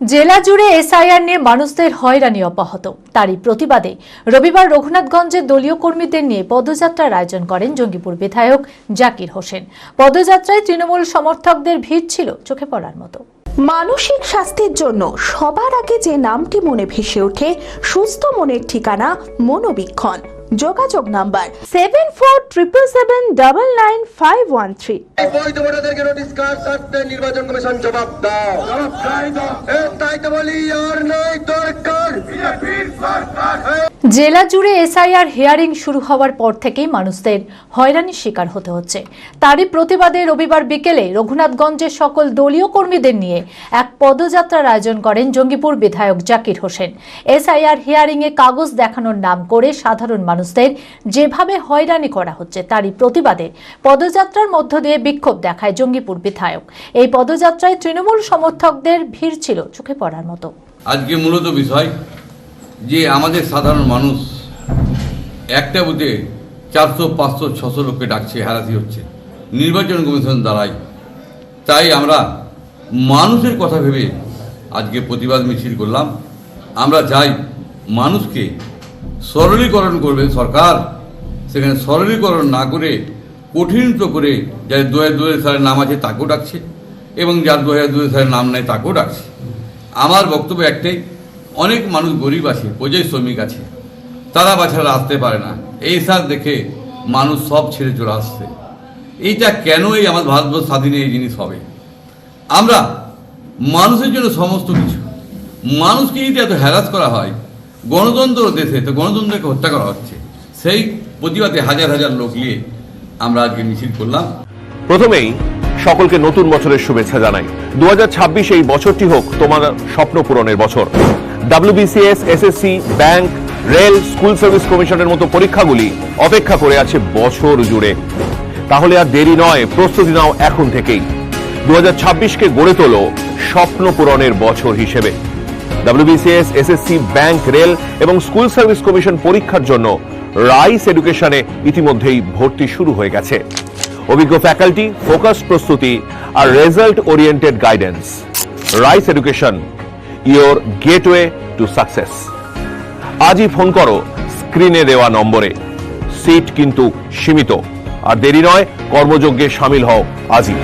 জেলা জুড়ে এসআইআর নিয়ে মানুষদের হয়রানি অব্যাহত। তারই প্রতিবাদে রবিবার রঘুনাথগঞ্জের দলীয় কর্মীদের নিয়ে পদযাত্রার আয়োজন করেন জঙ্গিপুর বিধায়ক জাকির হোসেন। পদযাত্রায় তৃণমূল সমর্থকদের ভিড় ছিল চোখে পড়ার মতো। মানসিক স্বাস্থ্যের জন্য সবার আগে যে নামটি মনে ভেসে ওঠে, সুস্থ মনের ঠিকানা মনোবীক্ষণ। যোগাযোগ নাম্বার 7477799513। বৈধ ভোটারদেরকে নোটিশ কার্ড ছাড়তে নির্বাচন কমিশন জবাব দাও। তাই তো বলি আর নয় দরকার জেলা জুড়ে এসআইআর হিয়ারিং শুরু হওয়ার পর থেকেই মানুষদের হয়রানির শিকার হতে হচ্ছে। তারই প্রতিবাদে রবিবার বিকেলে রঘুনাথগঞ্জের সকল দলীয় কর্মীদের নিয়ে এক পদযাত্রার আয়োজন করেন জঙ্গিপুর বিধায়ক জাকির হোসেন। এসআইআর হিয়ারিং এ কাগজ দেখানোর নাম করে সাধারণ মানুষদের যেভাবে হয়রানি করা হচ্ছে, তারই প্রতিবাদে পদযাত্রার মধ্য দিয়ে বিক্ষোভ দেখায় জঙ্গিপুর বিধায়ক। এই পদযাত্রায় তৃণমূল সমর্থকদের ভিড় ছিল চোখে পড়ার মতো। আজকে মূলত বিষয় যে আমাদের সাধারণ মানুষ একটা বুথে 400, 500, 600 লোককে ডাকছে, হারাতি হচ্ছে নির্বাচন কমিশন দ্বারাই। তাই আমরা মানুষের কথা ভেবে আজকে প্রতিবাদ মিছিল করলাম। আমরা চাই মানুষকে সরলীকরণ করবে সরকার, সেখানে সরলীকরণ না করে কঠিনত করে যার 2002 সালের নাম আছে তাকেও ডাকছে এবং যার 2002 সালের নাম নেই তাকেও ডাকছে। আমার বক্তব্য একটাই, অনেক মানুষ গরিব আছে, পর্যায় শ্রমিক আছে, তারা বাছারা আসতে পারে না। এই সাথ দেখে মানুষ সব ছেড়ে চলে আসছে। এইটা কেন এই আমার ভারতবর্ষ স্বাধীনে এই জিনিস হবে? আমরা মানুষের জন্য সমস্ত কিছু, মানুষকে যদি এত হ্যারাস করা হয় গণতন্ত্র দেশে, তো গণতন্ত্রকে হত্যা করা হচ্ছে। সেই প্রতিবাদে হাজার হাজার লোক নিয়ে আমরা আজকে মিছিল করলাম। প্রথমেই সকলকে নতুন বছরের শুভেচ্ছা জানাই। 2026 এই বছরটি হোক তোমার স্বপ্ন পূরণের বছর। WBCS, SSC, bank, rail, school service কমিশনের মতো পরীক্ষাগুলি অপেক্ষা করে আছে বছর জুড়ে। তাহলে আর দেরি নয়, প্রস্তুতি নাও এখন থেকেই। 2026কে গড়ে তোলো স্বপ্ন পূরণের বছর হিসেবে। WBCS, SSC, ব্যাংক, রেল এবং স্কুল সার্ভিস কমিশন পরীক্ষার জন্য রাইস এডুকেশনে ইতিমধ্যেই ভর্তি শুরু হয়ে গেছে। অভিজ্ঞ ফ্যাকাল্টি, ফোকাস প্রস্তুতি আর result oriented guidance. Rice education, your gateway to success. আজই ফোন করো স্ক্রিনে দেওয়া নম্বরে। সিট কিন্তু সীমিত, আর দেরি নয়, কর্মযজ্ঞে সামিল হও আজই।